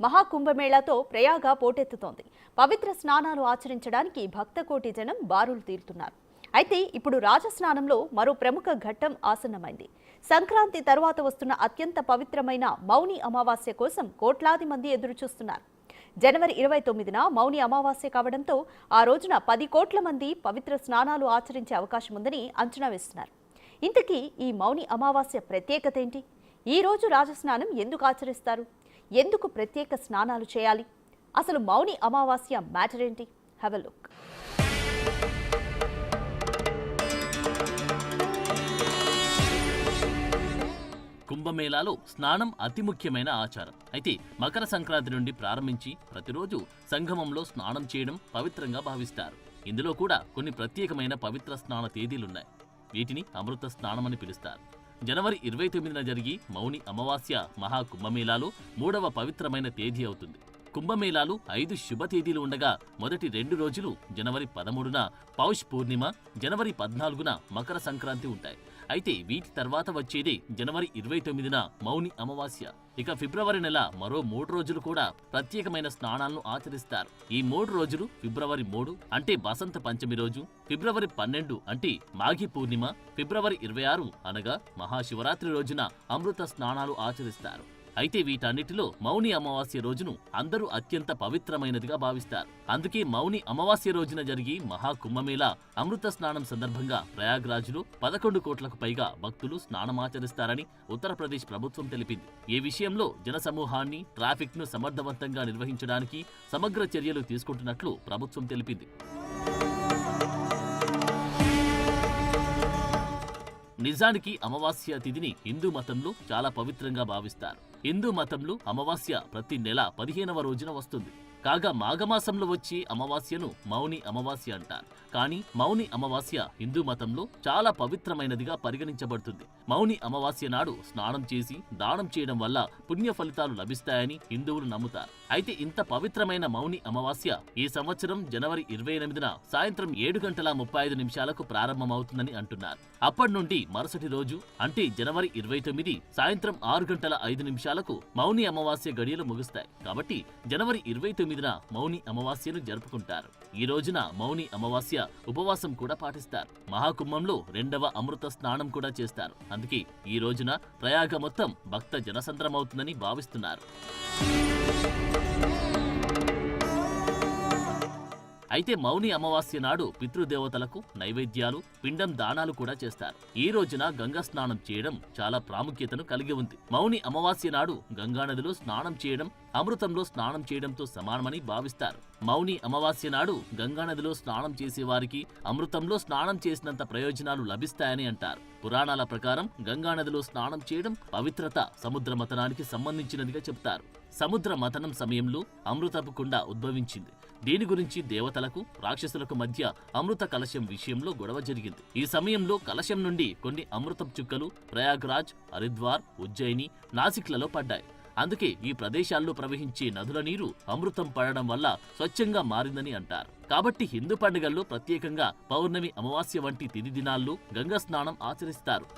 మహాకుంభమేళాతో ప్రయాగ పోటెత్తుతోంది. పవిత్ర స్నానాలు ఆచరించడానికి భక్తకోటి జనం బారులు తీరుతున్నారు. అయితే ఇప్పుడు రాజస్నానంలో మరో ప్రముఖ ఘట్టం ఆసన్నమైంది. సంక్రాంతి తరువాత వస్తున్న అత్యంత పవిత్రమైన మౌని అమావాస్య కోసం కోట్లాది మంది ఎదురుచూస్తున్నారు. జనవరి 29న మౌని అమావాస్య కావడంతో ఆ రోజున 10 కోట్ల మంది పవిత్ర స్నానాలు ఆచరించే అవకాశం ఉందని అంచనా వేస్తున్నారు. ఇంతకీ ఈ మౌని అమావాస్య ప్రత్యేకత ఏంటి? ఈ రోజు రాజస్నానం ఎందుకు ఆచరిస్తారు? ఎందుకు ప్రత్యేక స్నానాలు చేయాలి? అసలు మౌని అమావాస్య మ్యాటర్ ఏంటి? Have a look. కుంభమేళాలో స్నానం అతి ముఖ్యమైన ఆచారం. అయితే మకర సంక్రాంతి నుండి ప్రారంభించి ప్రతిరోజు సంగమంలో స్నానం చేయడం పవిత్రంగా భావిస్తారు. ఇందులో కూడా కొన్ని ప్రత్యేకమైన పవిత్ర స్నాన తేదీలున్నాయి. వీటిని అమృత స్నానమని పిలుస్తారు. జనవరి 29న జరిగి మౌని అమావాస్య మహాకుంభమేళాలో 3వ పవిత్రమైన తేదీ అవుతుంది. కుంభమేళాలు 5 శుభ తేదీలు ఉండగా మొదటి 2 రోజులు జనవరి 13న పౌష్ పూర్ణిమ, జనవరి 14న మకర సంక్రాంతి ఉంటాయి. అయితే వీటి తర్వాత వచ్చేదే జనవరి 29న మౌని అమావాస్య. ఇక ఫిబ్రవరి నెల మరో 3 రోజులు కూడా ప్రత్యేకమైన స్నానాలను ఆచరిస్తారు. ఈ 3 రోజులు ఫిబ్రవరి 3 అంటే బసంత పంచమి రోజు, ఫిబ్రవరి 12 అంటే మాఘి పూర్ణిమ, ఫిబ్రవరి 26 అనగా మహాశివరాత్రి రోజున అమృత స్నానాలు ఆచరిస్తారు. అయితే వీటన్నిటిలో మౌని అమావాస్య రోజును అందరూ అత్యంత పవిత్రమైనదిగా భావిస్తారు. అందుకే మౌని అమావాస్య రోజున జరిగి మహాకుంభమేళా అమృత స్నానం సందర్భంగా ప్రయాగ్రాజ్లో 11 కోట్లకు పైగా భక్తులు స్నానమాచరిస్తారని ఉత్తరప్రదేశ్ ప్రభుత్వం తెలిపింది. ఈ విషయంలో జనసమూహాన్ని, ట్రాఫిక్ ను సమర్థవంతంగా నిర్వహించడానికి సమగ్ర చర్యలు తీసుకుంటున్నట్లు ప్రభుత్వం తెలిపింది. నిజానికి అమావాస్య తిథిని హిందూ మతంలో చాలా పవిత్రంగా భావిస్తారు. హిందూ మతంలో అమావాస్య ప్రతి నెల 15వ రోజున వస్తుంది. కాగా మాఘమాసంలో వచ్చే అమావాస్యను మౌని అమావాస్య అంటారు. కానీ మౌని అమావాస్య హిందూ మతంలో చాలా పవిత్రమైనదిగా పరిగణించబడుతుంది. మౌని అమావాస్య నాడు స్నానం చేసి దానం చేయడం వల్ల పుణ్య ఫలితాలు లభిస్తాయని హిందువులు నమ్ముతారు. అయితే ఇంత పవిత్రమైన మౌని అమావాస్య ఈ సంవత్సరం జనవరి 28న సాయంత్రం 7:35 ప్రారంభమవుతుందని అంటున్నారు. అప్పటి నుండి మరుసటి రోజు అంటే జనవరి 29 సాయంత్రం 6:05 మౌని అమావాస్య గడియలు ముగుస్తాయి. కాబట్టి జనవరి 29న మౌని అమావాస్యను జరుపుకుంటారు. ఈ రోజున మౌని అమావాస్య ఉపవాసం కూడా పాటిస్తారు. మహాకుంభంలో 2వ అమృత స్నానం కూడా చేస్తారు. అందుకే ఈ రోజున ప్రయాగ మొత్తం భక్త జనసంద్రమవుతుందని భావిస్తున్నారు. అయితే మౌని అమావాస్య నాడు పితృదేవతలకు నైవేద్యాలు, పిండం దానాలు కూడా చేస్తారు. ఈ రోజున గంగా స్నానం చేయడం చాలా ప్రాముఖ్యతను కలిగి ఉంది. మౌని అమావాస్య నాడు గంగానదిలో స్నానం చేయడం అమృతంలో స్నానం చేయడంతో సమానమని భావిస్తారు. మౌని అమావాస్య నాడు గంగానదిలో స్నానం చేసేవారికి అమృతంలో స్నానం చేసినంత ప్రయోజనాలు లభిస్తాయని అంటారు. పురాణాల ప్రకారం గంగానదిలో స్నానం చేయడం పవిత్రత, సముద్ర మథనానికి సంబంధించినదిగా చెబుతారు. సముద్ర మథనం సమయంలో అమృతపు కుండ ఉద్భవించింది. దీని గురించి దేవతలకు, రాక్షసులకు మధ్య అమృత కలశం విషయంలో గొడవ జరిగింది. ఈ సమయంలో కలశం నుండి కొన్ని అమృతపు చుక్కలు ప్రయాగ్రాజ్, హరిద్వార్, ఉజ్జయిని, నాసిక్లలో పడ్డాయి. అందుకే ఈ ప్రదేశాల్లో ప్రవహించే నదుల నీరు అమృతం పడడం వల్ల స్వచ్ఛంగా మారిందని అంటారు. కాబట్టి హిందూ పండుగల్లో ప్రత్యేకంగా పౌర్ణమి, అమావాస్య వంటి తిథి దినాల్లో గంగా స్నానం ఆచరిస్తారు.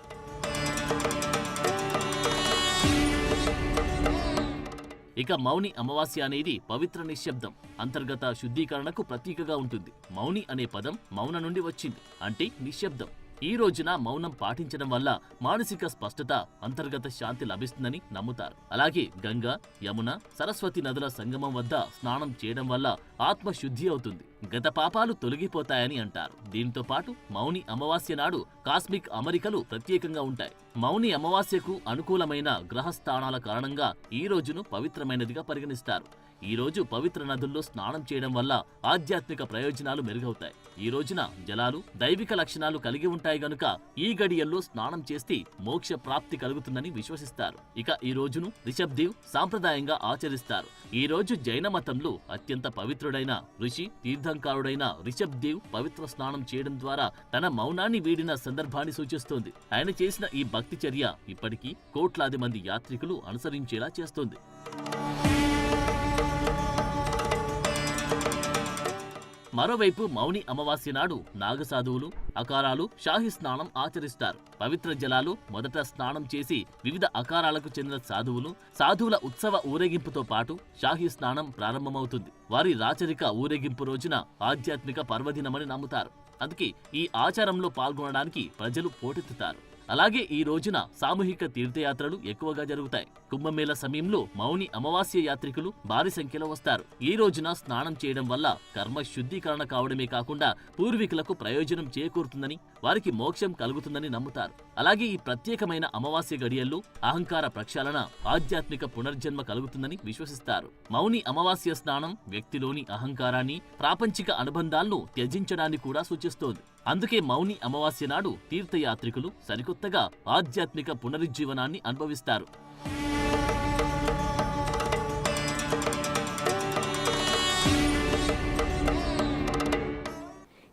ఇక మౌని అమావాస్య అనేది పవిత్ర నిశ్శబ్దం, అంతర్గత శుద్ధీకరణకు ప్రతీకగా ఉంటుంది. మౌని అనే పదం మౌన నుండి వచ్చింది, అంటే నిశ్శబ్దం. ఈ రోజున మౌనం పాటించడం వల్ల మానసిక స్పష్టత, అంతర్గత శాంతి లభిస్తుందని నమ్ముతారు. అలాగే గంగా, యమున, సరస్వతి నదుల సంగమం వద్ద స్నానం చేయడం వల్ల ఆత్మశుద్ధి అవుతుంది, గత పాపాలు తొలగిపోతాయని అంటారు. దీంతో పాటు మౌని అమావాస్య నాడు కాస్మిక్ అమరికలు ప్రత్యేకంగా ఉంటాయి. మౌని అమావాస్యకు అనుకూలమైన గ్రహ స్థానాల కారణంగా ఈ రోజును పవిత్రమైనదిగా పరిగణిస్తారు. ఈ రోజు పవిత్ర నదుల్లో స్నానం చేయడం వల్ల ఆధ్యాత్మిక ప్రయోజనాలు మెరుగవుతాయి. ఈ రోజున జలాలు దైవిక లక్షణాలు కలిగి ఉంటాయి గనుక ఈ గడియల్లో స్నానం చేస్తే మోక్ష ప్రాప్తి కలుగుతుందని విశ్వసిస్తారు. ఇక ఈ రోజును రిషబ్ దేవ్ సాంప్రదాయంగా ఆచరిస్తారు. ఈ రోజు జైన మతంలో అత్యంత పవిత్రుడైన ఋషి, తీర్థంకారుడైన రిషబ్ దేవ్ పవిత్ర స్నానం చేయడం ద్వారా తన మౌనాన్ని వీడిన సందర్భాన్ని సూచిస్తోంది. ఆయన చేసిన ఈ భక్తి చర్య ఇప్పటికీ కోట్లాది మంది యాత్రికులు అనుసరించేలా చేస్తోంది. మరోవైపు మౌని అమావాస్య నాడు నాగసాధువులు, అకారాలు షాహీ స్నానం ఆచరిస్తారు. పవిత్ర జలాలు మొదట స్నానం చేసి వివిధ అకారాలకు చెందిన సాధువుల ఉత్సవ ఊరేగింపుతో పాటు షాహీ స్నానం ప్రారంభమవుతుంది. వారి రాచరిక ఊరేగింపు రోజున ఆధ్యాత్మిక పర్వదినమని నమ్ముతారు. అందుకే ఈ ఆచారంలో పాల్గొనడానికి ప్రజలు పోటెత్తుతారు. అలాగే ఈ రోజున సామూహిక తీర్థయాత్రలు ఎక్కువగా జరుగుతాయి. కుంభమేళ సమయంలో మౌని అమావాస్య యాత్రికులు భారీ సంఖ్యలో వస్తారు. ఈ రోజున స్నానం చేయడం వల్ల కర్మ శుద్ధీకరణ కావడమే కాకుండా పూర్వీకులకు ప్రయోజనం చేకూరుతుందని, వారికి మోక్షం కలుగుతుందని నమ్ముతారు. అలాగే ఈ ప్రత్యేకమైన అమావాస్య గడియల్లో అహంకార ప్రక్షాళన, ఆధ్యాత్మిక పునర్జన్మ కలుగుతుందని విశ్వసిస్తారు. మౌని అమావాస్య స్నానం వ్యక్తిలోని అహంకారాన్ని, ప్రాపంచిక అనుబంధాలను త్యజించడాన్ని కూడా సూచిస్తోంది. అందుకే మౌని అమావాస్య నాడు తీర్థయాత్రికులు సరికొత్తగా ఆధ్యాత్మిక పునరుజ్జీవనాన్ని అనుభవిస్తారు.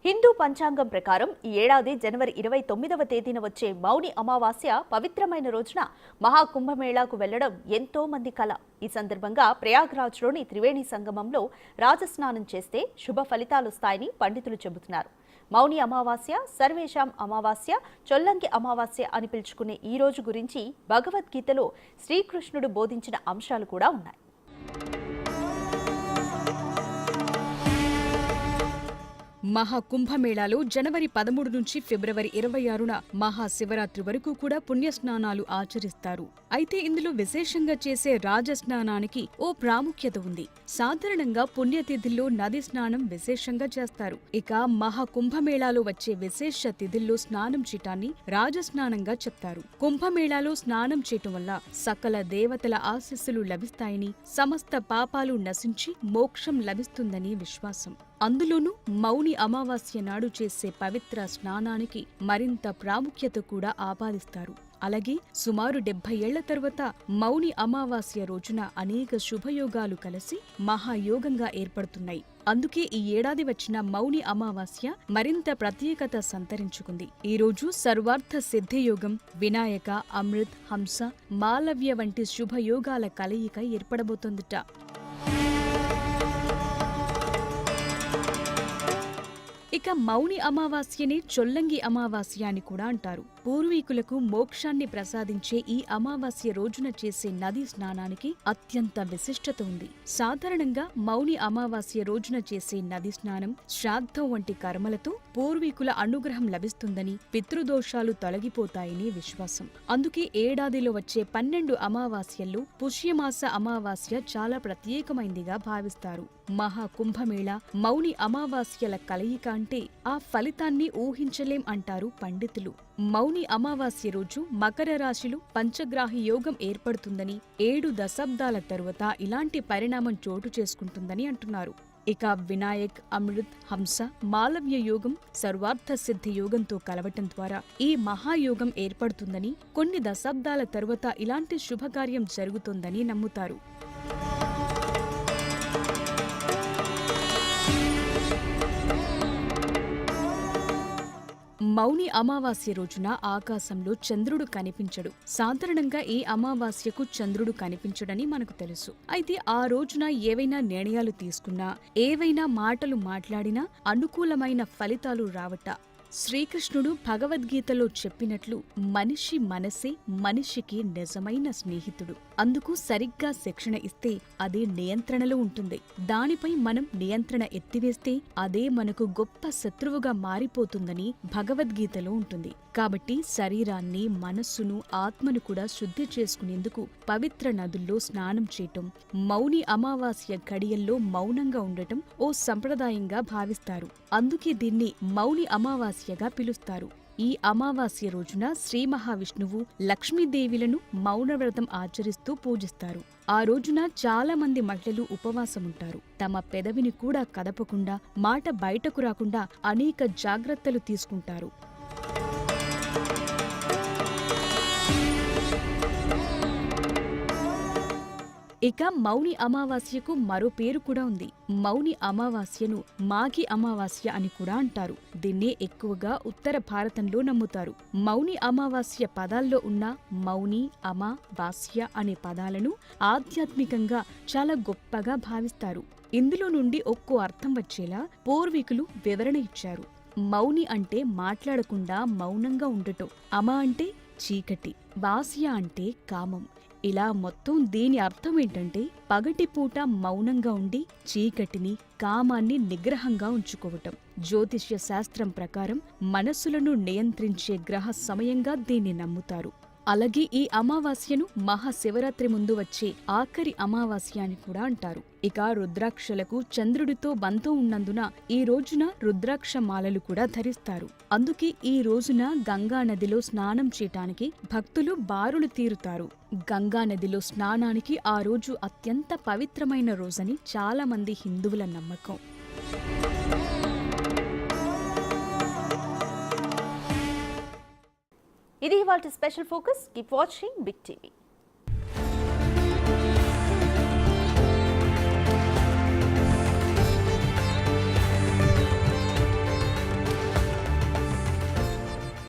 హిందూ పంచాంగం ప్రకారం ఈ ఏడాది జనవరి 29వ తేదీన వచ్చే మౌని అమావాస్య పవిత్రమైన రోజున మహాకుంభమేళాకు వెళ్లడం ఎంతో మంది కల. ఈ సందర్భంగా ప్రయాగ్రాజ్లోని త్రివేణి సంగమంలో రాజస్నానం చేస్తే శుభ ఫలితాలొస్తాయని పండితులు చెబుతున్నారు. మౌని అమావాస్య, సర్వేషాం అమావాస్య, చొల్లంకి అమావాస్య అని పిలుచుకునే ఈ రోజు గురించి భగవద్గీతలో శ్రీకృష్ణుడు బోధించిన అంశాలు కూడా ఉన్నాయి. మహాకుంభమేళాలో జనవరి 13 నుంచి ఫిబ్రవరి 26న మహాశివరాత్రి వరకు కూడా పుణ్యస్నానాలు ఆచరిస్తారు. అయితే ఇందులో విశేషంగా చేసే రాజస్నానానికి ఓ ప్రాముఖ్యత ఉంది. సాధారణంగా పుణ్యతిథుల్లో నది స్నానం విశేషంగా చేస్తారు. ఇక మహాకుంభమేళాలో వచ్చే విశేష తిథుల్లో స్నానం చేయటాన్ని రాజస్నానంగా చెప్తారు. కుంభమేళాలో స్నానం చేయటం వల్ల సకల దేవతల ఆశీస్సులు లభిస్తాయని, సమస్త పాపాలు నశించి మోక్షం లభిస్తుందని విశ్వాసం. అందులోనూ మౌని అమావాస్య నాడు చేసే పవిత్ర స్నానానికి మరింత ప్రాముఖ్యత కూడా ఆపాదిస్తారు. అలాగే సుమారు 70 ఏళ్ల తర్వాత మౌని అమావాస్య రోజున అనేక శుభయోగాలు కలిసి మహాయోగంగా ఏర్పడుతున్నాయి. అందుకే ఈ ఏడాది వచ్చిన మౌని అమావాస్య మరింత ప్రత్యేకత సంతరించుకుంది. ఈ రోజు సర్వార్థ సిద్ధియోగం, వినాయక, అమృత్, హంస, మాలవ్య వంటి శుభయోగాల కలయిక ఏర్పడబోతోందిట. ఇక మౌని అమావాస్యని చొల్లంగి అమావాస్య అని కూడా అంటారు. పూర్వీకులకు మోక్షాన్ని ప్రసాదించే ఈ అమావాస్య రోజున చేసే నదీ స్నానానికి అత్యంత విశిష్టత ఉంది. సాధారణంగా మౌని అమావాస్య రోజున చేసే నది స్నానం, శ్రాద్ధం వంటి కర్మలతో పూర్వీకుల అనుగ్రహం లభిస్తుందని, పితృదోషాలు తొలగిపోతాయని విశ్వాసం. అందుకే ఏడాదిలో వచ్చే 12 అమావాస్యల్లో పుష్యమాస అమావాస్య చాలా ప్రత్యేకమైందిగా భావిస్తారు. మహాకుంభమేళ, మౌని అమావాస్యల కలయిక అంటే ఆ ఫలితాన్ని ఊహించలేం అంటారు పండితులు. మౌని అమావాస్య రోజు మకర రాశిలో పంచగ్రాహి యోగం ఏర్పడుతుందని, 7 దశాబ్దాల తరువాత ఇలాంటి పరిణామం చోటు చేసుకుంటుందని అంటున్నారు. ఇక వినాయక్, అమృత్, హంస, మాలవ్య యోగం సర్వార్థ సిద్ధి యోగంతో కలవటం ద్వారా ఈ మహాయోగం ఏర్పడుతుందని, కొన్ని దశాబ్దాల తరువాత ఇలాంటి శుభకార్యం జరుగుతుందని నమ్ముతారు. మౌని అమావాస్య రోజున ఆకాశంలో చంద్రుడు కనిపించడు. సాధారణంగా ఈ అమావాస్యకు చంద్రుడు కనిపించడని మనకు తెలుసు. అయితే ఆ రోజున ఏవైనా నిర్ణయాలు తీసుకున్నా, ఏవైనా మాటలు మాట్లాడినా అనుకూలమైన ఫలితాలు రావట. శ్రీకృష్ణుడు భగవద్గీతలో చెప్పినట్లు మనిషి మనసే మనిషికి నిజమైన స్నేహితుడు. అందుకు సరిగ్గా శిక్షణ ఇస్తే అదే నియంత్రణలో ఉంటుంది. దానిపై మనం నియంత్రణ ఎత్తివేస్తే అదే మనకు గొప్ప శత్రువుగా మారిపోతుందని భగవద్గీతలో ఉంటుంది. కాబట్టి శరీరాన్ని, మనస్సును, ఆత్మను కూడా శుద్ధి చేసుకునేందుకు పవిత్ర నదుల్లో స్నానం చేయటం, మౌని అమావాస్య గడియల్లో మౌనంగా ఉండటం ఓ సంప్రదాయంగా భావిస్తారు. అందుకే దీన్ని మౌని అమావాస్యగా పిలుస్తారు. ఈ అమావాస్య రోజున శ్రీ మహావిష్ణువు, లక్ష్మీదేవిలను మౌనవ్రతం ఆచరిస్తూ పూజిస్తారు. ఆ రోజున చాలా మంది మహిళలు ఉపవాసముంటారు. తమ పెదవిని కూడా కదపకుండా, మాట బయటకు రాకుండా అనేక జాగ్రత్తలు తీసుకుంటారు. ఇక మౌని అమావాస్యకు మరో పేరు కూడా ఉంది. మౌని అమావాస్యను మాఘి అమావాస్య అని కూడా అంటారు. దీన్నే ఎక్కువగా ఉత్తర భారతంలో నమ్ముతారు. మౌని అమావాస్య పదాల్లో ఉన్న మౌని, అమ, వాస్య అనే పదాలను ఆధ్యాత్మికంగా చాలా గొప్పగా భావిస్తారు. ఇందులో నుండి ఒక్కో అర్థం వచ్చేలా పూర్వీకులు వివరణ ఇచ్చారు. మౌని అంటే మాట్లాడకుండా మౌనంగా ఉండటం, అమ అంటే చీకటి, వాస్య అంటే కామం. ఇలా మొత్తం దీని అర్థం ఏంటంటే పగటిపూట మౌనంగా ఉండి చీకటిని, కామాన్ని నిగ్రహంగా ఉంచుకోవటం. జ్యోతిష్య శాస్త్రం ప్రకారం మనస్సులను నియంత్రించే గ్రహ సమయంగా దీన్ని నమ్ముతారు. అలాగే ఈ అమావాస్యను మహాశివరాత్రి ముందు వచ్చే ఆఖరి అమావాస్య అని కూడా అంటారు. ఇక రుద్రాక్షలకు చంద్రుడితో బంధం ఉన్నందున ఈ రోజున రుద్రాక్ష మాలలు కూడా ధరిస్తారు. అందుకే ఈ రోజున గంగా నదిలో స్నానం చేయటానికి భక్తులు బారులు తీరుతారు. గంగా నదిలో స్నానానికి ఆ రోజు అత్యంత పవిత్రమైన రోజని చాలా మంది హిందువుల నమ్మకం. ఇది ఇవాల్టి special focus. Keep watching Big TV.